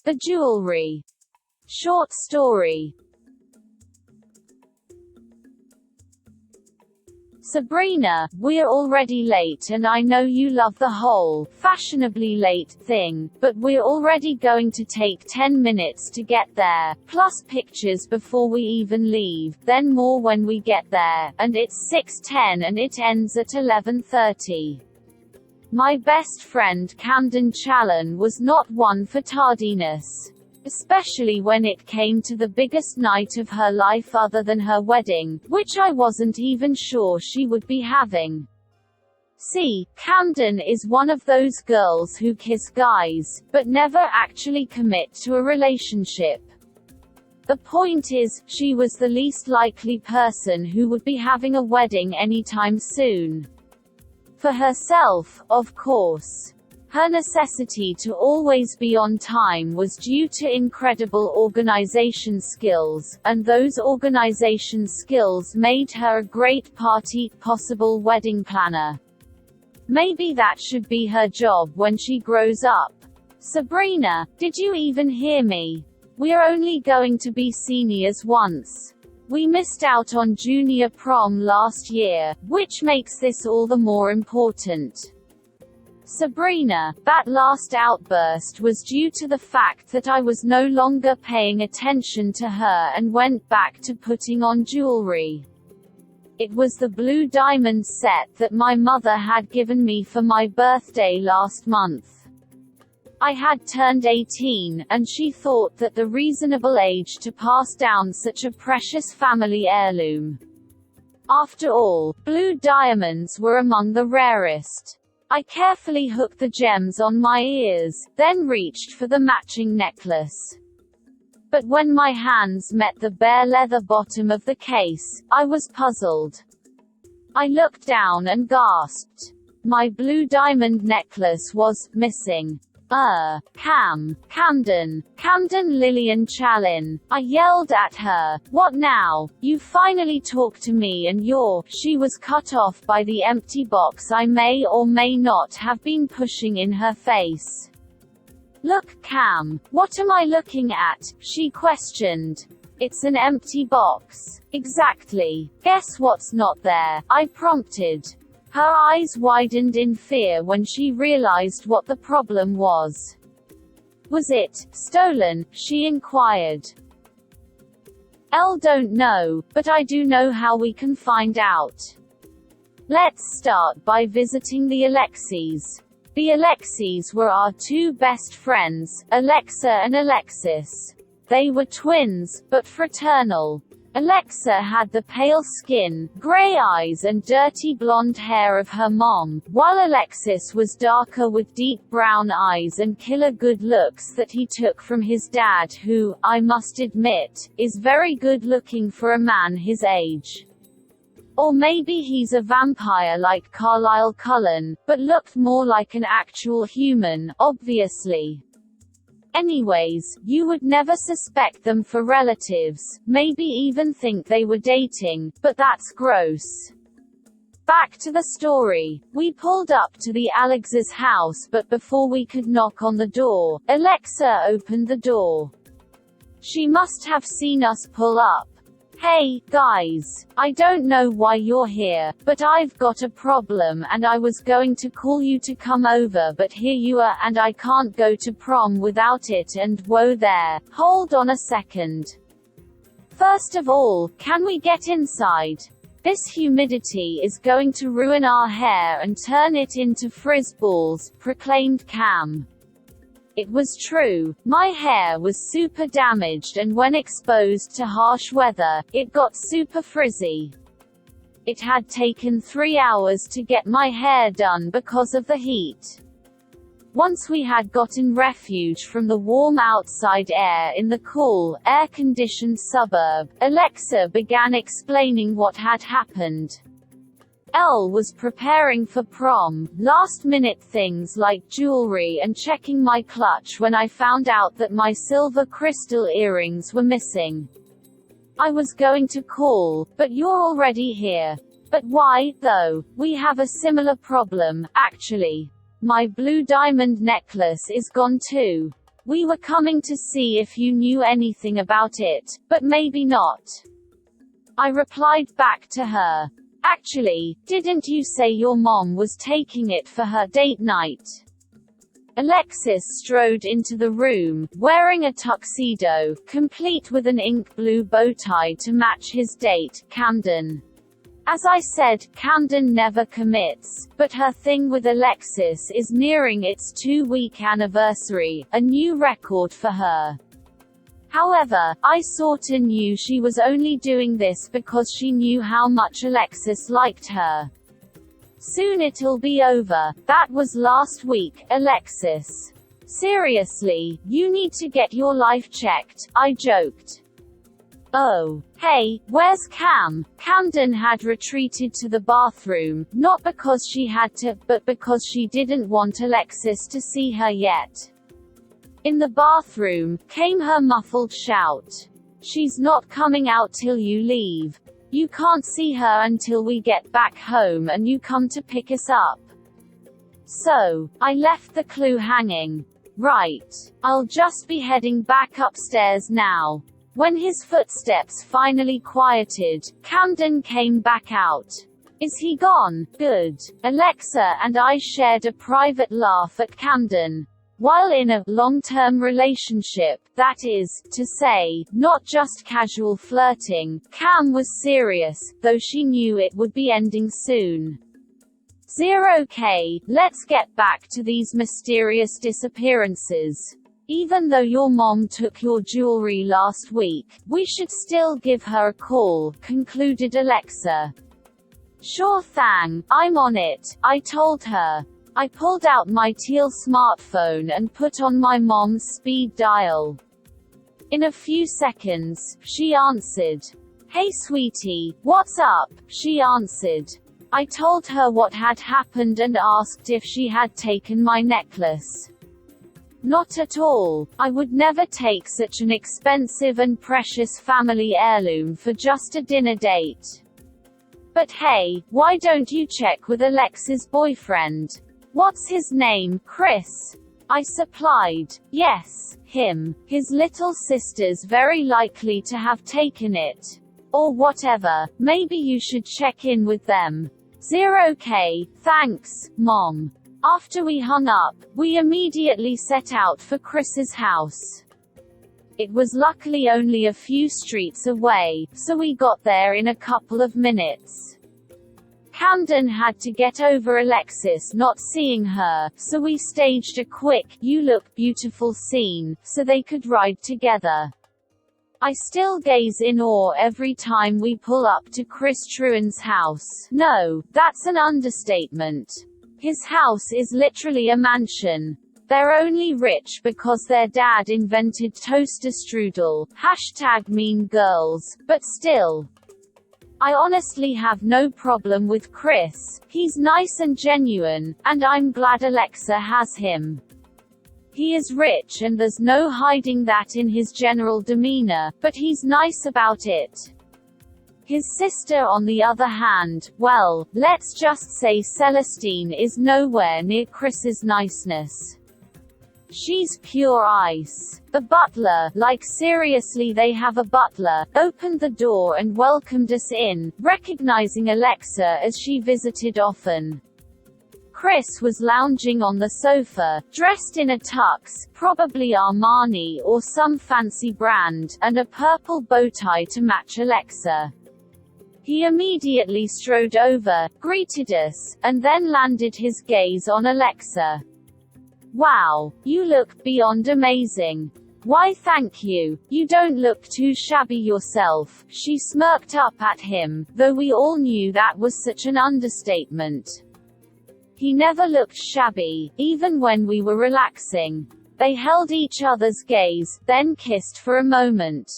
The jewelry. Short story. Sabrina, we're already late and I know you love the whole fashionably late thing, but we're already going to take 10 minutes to get there, plus pictures before we even leave, then more when we get there, and it's 6:10 and it ends at 11:30. My best friend Camden Challen was not one for tardiness. Especially when it came to the biggest night of her life other than her wedding, which I wasn't even sure she would be having. See, Camden is one of those girls who kiss guys, but never actually commit to a relationship. The point is, she was the least likely person who would be having a wedding anytime soon. For herself, of course. Her necessity to always be on time was due to incredible organization skills, and those organization skills made her a great possible wedding planner. Maybe that should be her job when she grows up. Sabrina, did you even hear me? We're only going to be seniors once. We missed out on junior prom last year, which makes this all the more important. Sabrina, that last outburst was due to the fact that I was no longer paying attention to her and went back to putting on jewelry. It was the blue diamond set that my mother had given me for my birthday last month. I had turned 18, and she thought that the reasonable age to pass down such a precious family heirloom. After all, blue diamonds were among the rarest. I carefully hooked the gems on my ears, then reached for the matching necklace. But when my hands met the bare leather bottom of the case, I was puzzled. I looked down and gasped. My blue diamond necklace was missing. Camden Lillian Challen. I yelled at her, "What now? You finally talk to me and She was cut off by the empty box I may or may not have been pushing in her face. "Look, Cam, what am I looking at?" she questioned. "It's an empty box." "Exactly. Guess what's not there?" I prompted. Her eyes widened in fear when she realized what the problem was. "Was it stolen?" she inquired. Don't know, but I do know how we can find out. Let's start by visiting the Alexis. The Alexis were our two best friends, Alexa and Alexis. They were twins, but fraternal. Alexa had the pale skin, gray eyes and dirty blonde hair of her mom, while Alexis was darker with deep brown eyes and killer good looks that he took from his dad who, I must admit, is very good looking for a man his age. Or maybe he's a vampire like Carlisle Cullen, but looked more like an actual human, obviously. Anyways, you would never suspect them for relatives, maybe even think they were dating, but that's gross. Back to the story. We pulled up to the Alex's house, but before we could knock on the door, Alexa opened the door. She must have seen us pull up. "Hey, guys. I don't know why you're here, but I've got a problem and I was going to call you to come over but here you are and I can't go to prom without it and whoa there, hold on a second. First of all, can we get inside? This humidity is going to ruin our hair and turn it into frizz balls," proclaimed Cam. It was true. My hair was super damaged and when exposed to harsh weather, it got super frizzy. It had taken 3 hours to get my hair done because of the heat. Once we had gotten refuge from the warm outside air in the cool, air-conditioned suburb, Alexa began explaining what had happened. Elle was preparing for prom, last-minute things like jewelry and checking my clutch when I found out that my silver crystal earrings were missing. I was going to call, but you're already here. But why, though? We have a similar problem, actually. My blue diamond necklace is gone too. We were coming to see if you knew anything about it, but maybe not. I replied back to her. Actually, didn't you say your mom was taking it for her date night? Alexis strode into the room, wearing a tuxedo, complete with an ink blue bow tie to match his date, Camden. As I said, Camden never commits, but her thing with Alexis is nearing its 2-week anniversary, a new record for her. However, I sorta knew she was only doing this because she knew how much Alexis liked her. Soon it'll be over. That was last week, Alexis. Seriously, you need to get your life checked, I joked. Oh. Hey, where's Cam? Camden had retreated to the bathroom, not because she had to, but because she didn't want Alexis to see her yet. In the bathroom, came her muffled shout. She's not coming out till you leave. You can't see her until we get back home and you come to pick us up. So, I left the clue hanging. Right. I'll just be heading back upstairs now. When his footsteps finally quieted, Camden came back out. Is he gone? Good. Alexa and I shared a private laugh at Camden. While in a long-term relationship, that is, to say, not just casual flirting, Cam was serious, though she knew it would be ending soon. 0K, let's get back to these mysterious disappearances. Even though your mom took your jewelry last week, we should still give her a call, concluded Alexa. Sure thing, I'm on it, I told her. I pulled out my teal smartphone and put on my mom's speed dial. In a few seconds, she answered. Hey sweetie, what's up? She answered. I told her what had happened and asked if she had taken my necklace. Not at all. I would never take such an expensive and precious family heirloom for just a dinner date. But hey, why don't you check with Alex's boyfriend? What's his name, Chris? I supplied. Yes, him. His little sister's very likely to have taken it. Or whatever, maybe you should check in with them. 0K, thanks, Mom. After we hung up, we immediately set out for Chris's house. It was luckily only a few streets away, so we got there in a couple of minutes. Camden had to get over Alexis not seeing her, so we staged a quick, you look beautiful scene, so they could ride together. I still gaze in awe every time we pull up to Chris Truan's house. No, that's an understatement. His house is literally a mansion. They're only rich because their dad invented toaster strudel, #mean girls, but still. I honestly have no problem with Chris. He's nice and genuine, and I'm glad Alexa has him. He is rich and there's no hiding that in his general demeanor, but he's nice about it. His sister on the other hand, well, let's just say Celestine is nowhere near Chris's niceness. She's pure ice. The butler, like seriously they have a butler, opened the door and welcomed us in, recognizing Alexa as she visited often. Chris was lounging on the sofa, dressed in a tux, probably Armani or some fancy brand, and a purple bow tie to match Alexa. He immediately strode over, greeted us, and then landed his gaze on Alexa. Wow, you look beyond amazing. Why thank you, you don't look too shabby yourself, she smirked up at him, though we all knew that was such an understatement. He never looked shabby, even when we were relaxing. They held each other's gaze, then kissed for a moment.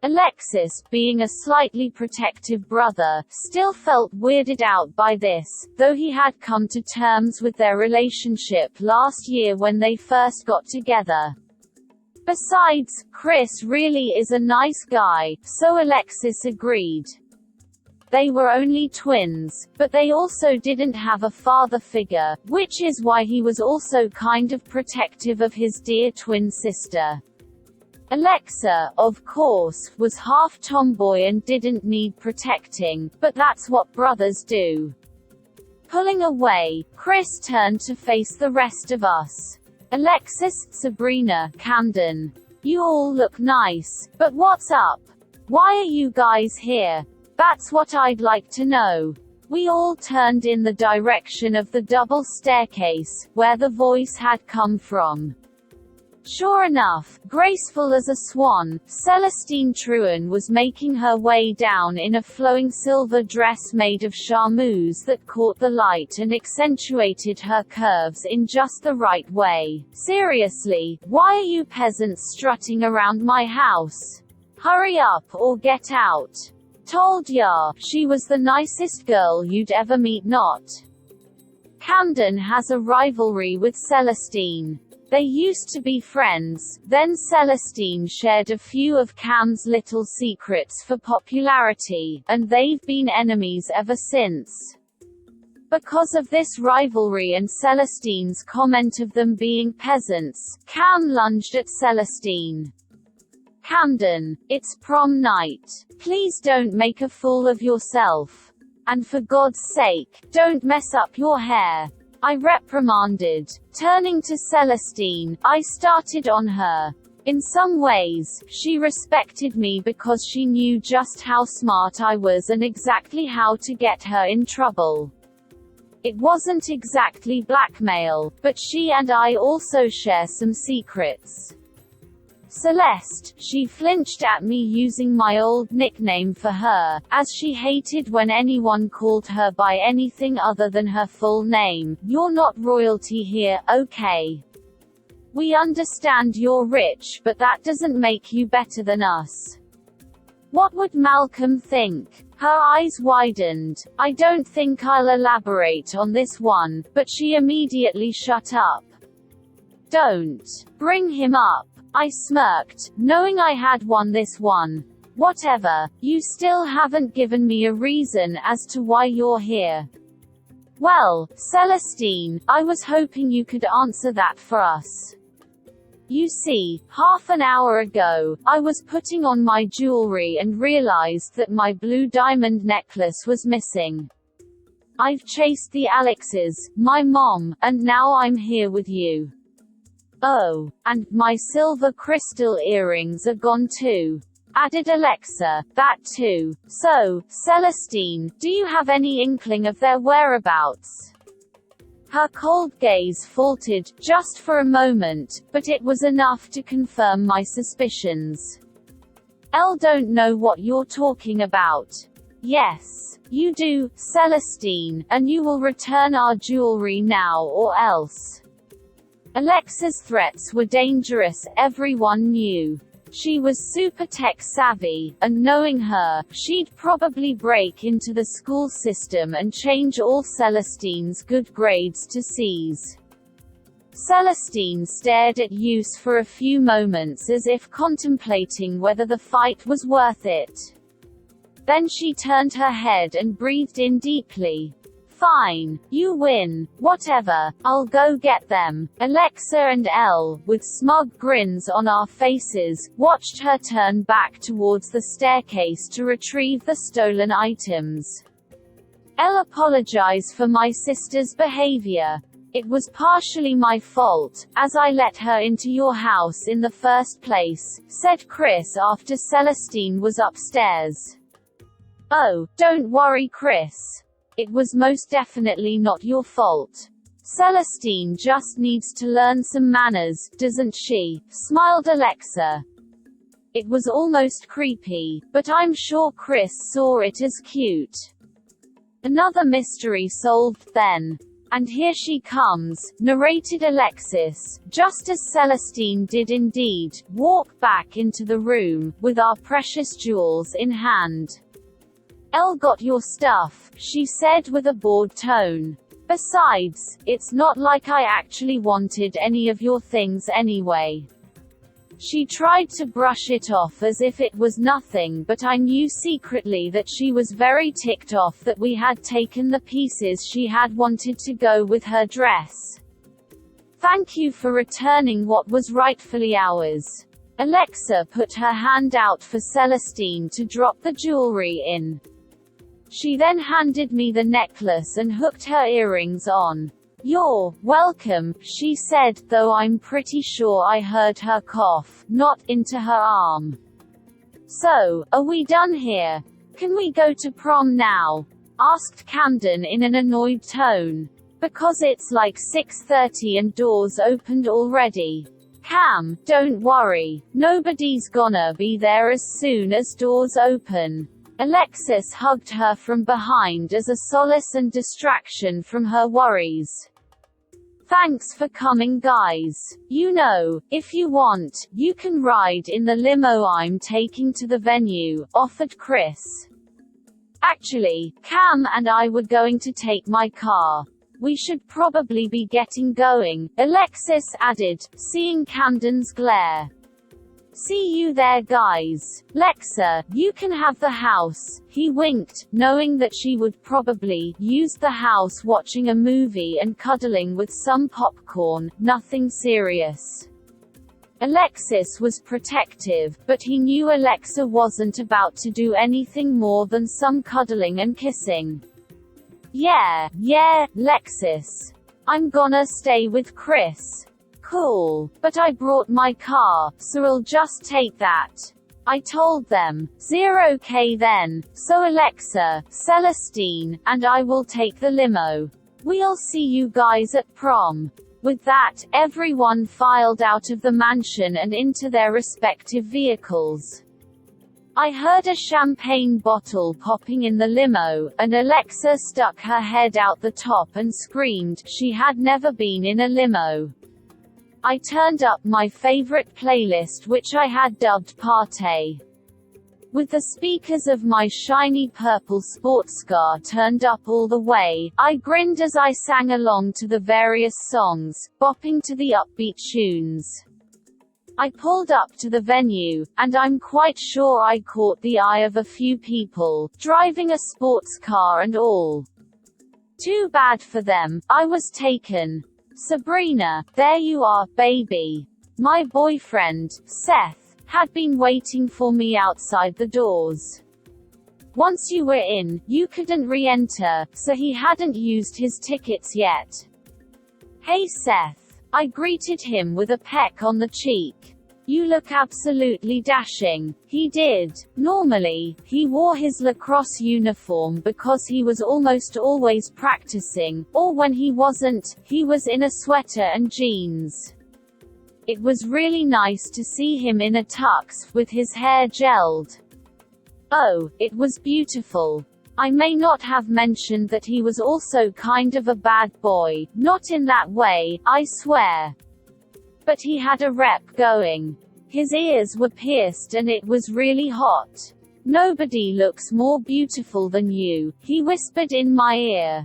Alexis, being a slightly protective brother, still felt weirded out by this, though he had come to terms with their relationship last year when they first got together. Besides, Chris really is a nice guy, so Alexis agreed. They were only twins, but they also didn't have a father figure, which is why he was also kind of protective of his dear twin sister. Alexa, of course, was half tomboy and didn't need protecting, but that's what brothers do. Pulling away, Chris turned to face the rest of us. Alexis, Sabrina, Camden. You all look nice, but what's up? Why are you guys here? That's what I'd like to know. We all turned in the direction of the double staircase, where the voice had come from. Sure enough, graceful as a swan, Celestine Truan was making her way down in a flowing silver dress made of charmeuse that caught the light and accentuated her curves in just the right way. Seriously, why are you peasants strutting around my house? Hurry up or get out. Told ya, she was the nicest girl you'd ever meet. Not. Camden has a rivalry with Celestine. They used to be friends, then Celestine shared a few of Cam's little secrets for popularity, and they've been enemies ever since. Because of this rivalry and Celestine's comment of them being peasants, Cam lunged at Celestine. Camden, it's prom night. Please don't make a fool of yourself. And for God's sake, don't mess up your hair. I reprimanded. Turning to Celestine, I started on her. In some ways, she respected me because she knew just how smart I was and exactly how to get her in trouble. It wasn't exactly blackmail, but she and I also share some secrets. Celeste, she flinched at me using my old nickname for her, as she hated when anyone called her by anything other than her full name. You're not royalty here, okay? We understand you're rich, but that doesn't make you better than us. What would Malcolm think? Her eyes widened. I don't think I'll elaborate on this one, but she immediately shut up. Don't bring him up. I smirked, knowing I had won this one. Whatever, you still haven't given me a reason as to why you're here. Well, Celestine, I was hoping you could answer that for us. You see, half an hour ago, I was putting on my jewelry and realized that my blue diamond necklace was missing. I've chased the Alexes, my mom, and now I'm here with you. Oh, and my silver crystal earrings are gone too. Added Alexa, that too. So, Celestine, do you have any inkling of their whereabouts? Her cold gaze faltered, just for a moment, but it was enough to confirm my suspicions. Elle don't know what you're talking about. Yes, you do, Celestine, and you will return our jewelry now or else. Alexa's threats were dangerous, everyone knew. She was super tech-savvy, and knowing her, she'd probably break into the school system and change all Celestine's good grades to C's. Celestine stared at Use for a few moments as if contemplating whether the fight was worth it. Then she turned her head and breathed in deeply. Fine, you win. Whatever, I'll go get them. Alexa and Elle, with smug grins on our faces, watched her turn back towards the staircase to retrieve the stolen items. Elle apologized for my sister's behavior. It was partially my fault, as I let her into your house in the first place, said Chris after Celestine was upstairs. Oh, don't worry, Chris. It was most definitely not your fault. Celestine just needs to learn some manners, doesn't she? Smiled Alexa. It was almost creepy, but I'm sure Chris saw it as cute. Another mystery solved then. And here she comes, narrated Alexis, just as Celestine did indeed, walk back into the room, with our precious jewels in hand. Elle got your stuff, she said with a bored tone. Besides, it's not like I actually wanted any of your things anyway. She tried to brush it off as if it was nothing, but I knew secretly that she was very ticked off that we had taken the pieces she had wanted to go with her dress. Thank you for returning what was rightfully ours. Alexa put her hand out for Celestine to drop the jewelry in. She then handed me the necklace and hooked her earrings on. "You're welcome," she said, though I'm pretty sure I heard her cough, not into her arm. "So, are we done here? Can we go to prom now?" asked Camden in an annoyed tone. "Because it's like 6:30 and doors opened already." "Cam, don't worry. Nobody's gonna be there as soon as doors open." Alexis hugged her from behind as a solace and distraction from her worries. "Thanks for coming, guys. You know, if you want, you can ride in the limo I'm taking to the venue," offered Chris. "Actually, Cam and I were going to take my car. We should probably be getting going," Alexis added, seeing Camden's glare. "See you there, guys. Lexa, you can have the house," he winked, knowing that she would probably use the house watching a movie and cuddling with some popcorn, nothing serious. Alexis was protective, but he knew Alexa wasn't about to do anything more than some cuddling and kissing. Yeah, Lexis. I'm gonna stay with Chris." "Cool, but I brought my car, so I'll just take that," I told them. "0K then, so Alexa, Celestine, and I will take the limo. We'll see you guys at prom." With that, everyone filed out of the mansion and into their respective vehicles. I heard a champagne bottle popping in the limo, and Alexa stuck her head out the top and screamed she had never been in a limo. I turned up my favorite playlist, which I had dubbed Party. With the speakers of my shiny purple sports car turned up all the way, I grinned as I sang along to the various songs, bopping to the upbeat tunes. I pulled up to the venue, and I'm quite sure I caught the eye of a few people, driving a sports car and all. Too bad for them, I was taken. "Sabrina, there you are, baby." My boyfriend, Seth, had been waiting for me outside the doors. Once you were in, you couldn't re-enter, so he hadn't used his tickets yet. "Hey Seth." I greeted him with a peck on the cheek. "You look absolutely dashing." He did. Normally, he wore his lacrosse uniform because he was almost always practicing, or when he wasn't, he was in a sweater and jeans. It was really nice to see him in a tux, with his hair gelled. Oh, it was beautiful. I may not have mentioned that he was also kind of a bad boy, not in that way, I swear. But he had a rep going. His ears were pierced and it was really hot. "Nobody looks more beautiful than you," he whispered in my ear.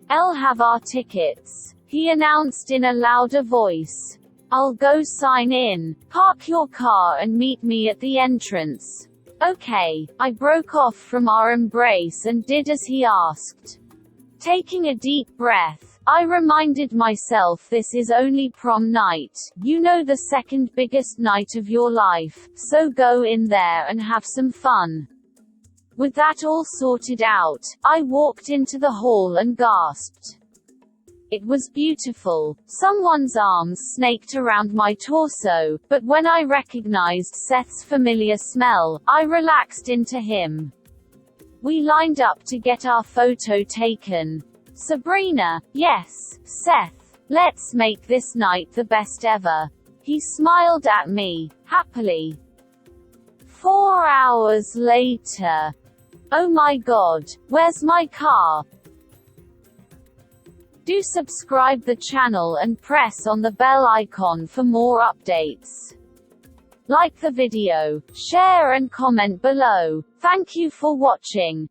"I'll have our tickets," he announced in a louder voice. "I'll go sign in. Park your car and meet me at the entrance." "Okay." I broke off from our embrace and did as he asked. Taking a deep breath, I reminded myself this is only prom night, you know, the second biggest night of your life, so go in there and have some fun. With that all sorted out, I walked into the hall and gasped. It was beautiful. Someone's arms snaked around my torso, but when I recognized Seth's familiar smell, I relaxed into him. We lined up to get our photo taken. "Sabrina, yes, Seth, let's make this night the best ever." He smiled at me, happily. 4 hours later. Oh my god, where's my car? Do subscribe the channel and press on the bell icon for more updates. Like the video, share and comment below. Thank you for watching.